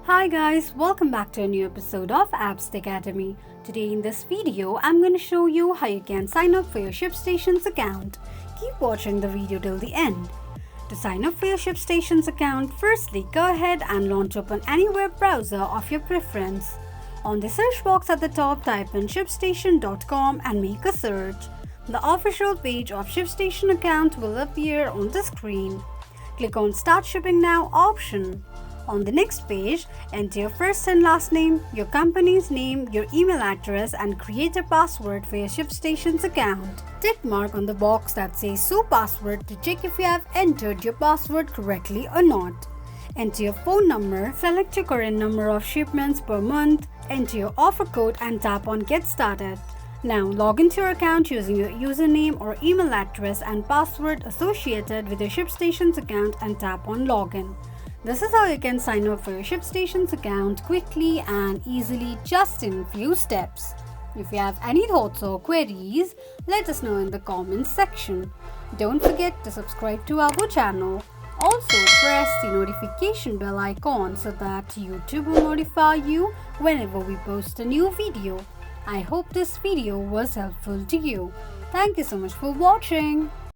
Hi guys, welcome back to a new episode of Apps Academy. Today in this video, I'm going to show you how you can sign up for your Shipstation's account. Keep watching the video till the end. To sign up for your Shipstation's account, firstly go ahead and launch open any web browser of your preference. On the search box at the top, type in shipstation.com and make a search. The official page of Shipstation account will appear on the screen. Click on Start Shipping Now option. On the next page, enter your first and last name, your company's name, your email address and create a password for your Shipstation's account. Tick mark on the box that says Show Password to check if you have entered your password correctly or not. Enter your phone number, select your current number of shipments per month, enter your offer code and tap on Get Started. Now log into your account using your username or email address and password associated with your Shipstation's account and tap on Login. This is how you can sign up for your Shipstation's account quickly and easily just in few steps. If you have any thoughts or queries, let us know in the comments section. Don't forget to subscribe to our channel. Also press the notification bell icon so that YouTube will notify you whenever we post a new video. I hope this video was helpful to you. Thank you so much for watching.